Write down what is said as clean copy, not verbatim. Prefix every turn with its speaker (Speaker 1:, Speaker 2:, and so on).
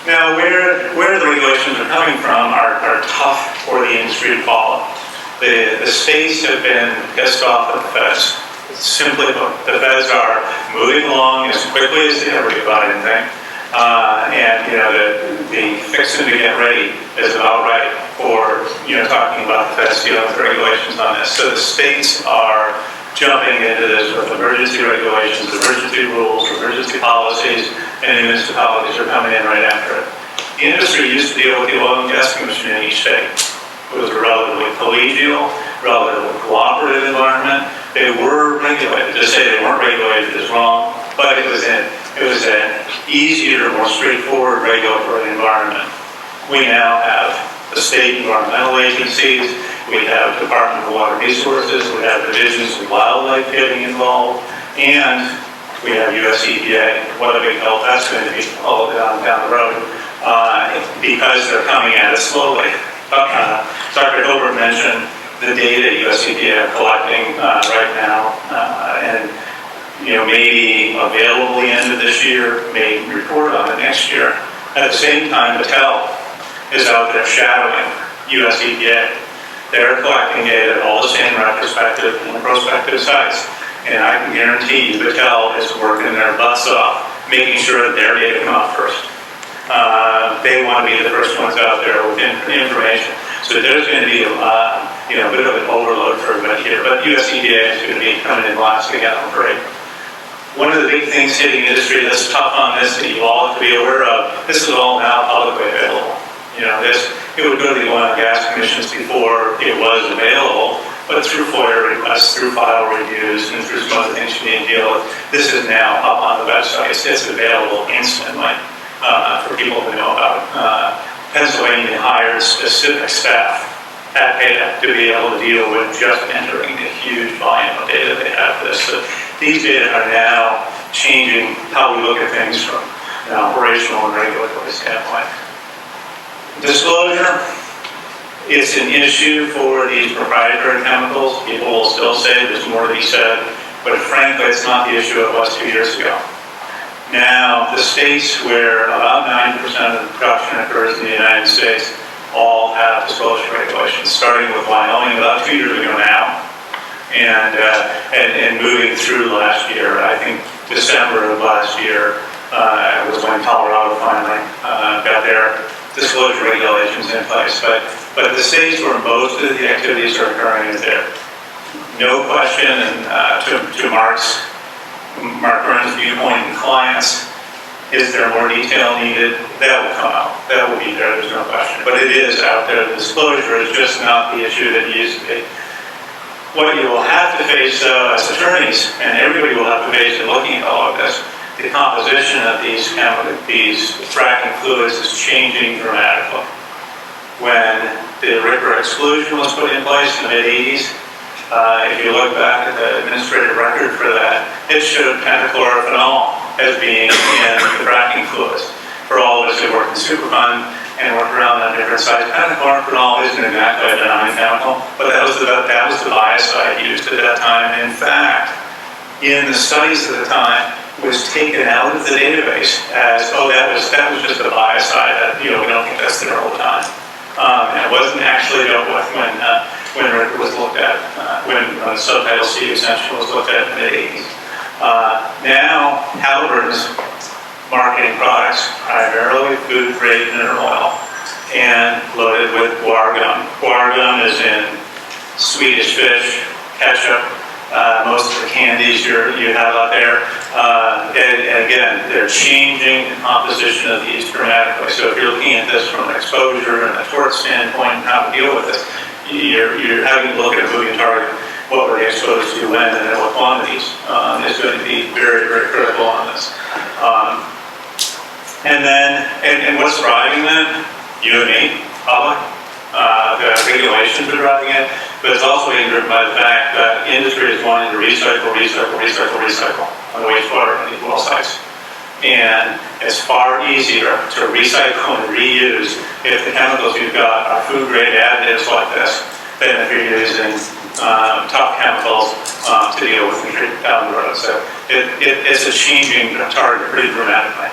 Speaker 1: Now, where the regulations are coming from are tough for the industry to follow. The states have been pissed off at the feds. Simply put, the feds are moving along as quickly as they ever do about anything. And the fixing to get ready is about right for talking about the feds dealing with regulations on this. So the states are jumping into this with emergency regulations, emergency rules, emergency policies, and the municipalities are coming in right after it. The industry used to deal with the Oil and Gas Commission in each state. It was a relatively collegial, relatively cooperative environment. They were regulated. To say they weren't regulated is wrong, but it was an easier, more straightforward regulatory environment. We now have the state environmental agencies, we have Department of Water Resources, we have divisions of wildlife getting involved, and we have US EPA. What a big help that's going to be all down the road because they're coming at it slowly. Dr. Hilbert mentioned the data US EPA are collecting right now, and maybe available the end of this year, may report on it next year. At the same time, Battelle is out there shadowing US EPA. They're collecting data at all the same retrospective and prospective sites. And I can guarantee you Battelle is working their butts off, making sure that their data come out first. They want to be the first ones out there with information. So there's going to be a bit of an overload for everybody here. But US EPA is going to be coming in last again, I'm afraid. One of the big things hitting the industry that's tough on this that you all have to be aware of, this is all now publicly available. It would go to the Oil and Gas Commissions before it was available, but through FOIA requests, through file reviews, and through some other things being dealt with, this is now up on the websites. It's available instantly for people to know about. Pennsylvania hired specific staff at PADA to be able to deal with just entering the huge volume of data they have for this. So these data are now changing how we look at things from an operational and regulatory standpoint. Disclosure, it's an issue for these proprietary chemicals. People will still say there's more to be said, but frankly, it's not the issue it was 2 years ago. Now, the states where about 90% of the production occurs in the United States all have disclosure regulations, starting with Wyoming about 2 years ago now, and moving through last year. I think December of last year was when Colorado finally got their disclosure regulations in place. But the states where most of the activities are occurring is there. No question, and to Mark Burns' viewpoint and clients, is there more detail needed? That will come out. That will be there, there's no question. But it is out there. The disclosure is just not the issue that it used to be. What you will have to face as attorneys, and everybody will have to face in looking at all of this, the composition of these fracking fluids is changing dramatically. When the RCRA exclusion was put in place in the mid-80s, if you look back at the administrative record for that, it showed pentachlorophenol as being in the fracking fluids. For all of us who work in Superfund and work around on different sites, pentachlorophenol isn't exactly a benign chemical, but that was the biocide used at that time. In fact, in the studies at the time, was taken out of the database as, that was just a biocide that we don't get tested all the time. And it wasn't actually dealt with when it was looked at, when subtitle C extension was looked at in the mid-80s. Now, Halliburton's marketing products, primarily food-grade mineral oil, and loaded with guar gum. Guar gum is in Swedish fish, ketchup, most of the candies you have out there. And again, they're changing the composition of these dramatically. So if you're looking at this from an exposure and a tort standpoint and how to deal with this, you're having to look at a moving target. What were they exposed to when and at what quantities is going to be very, very critical on this. And what's driving that? You and me, public. The regulations are driving it, but it's also being driven by the fact that industry is wanting to recycle on the wastewater on these well sites. And it's far easier to recycle and reuse if the chemicals you've got are food-grade additives like this than if you're using tough chemicals to deal with and treat down the road. So it's a changing target pretty dramatically.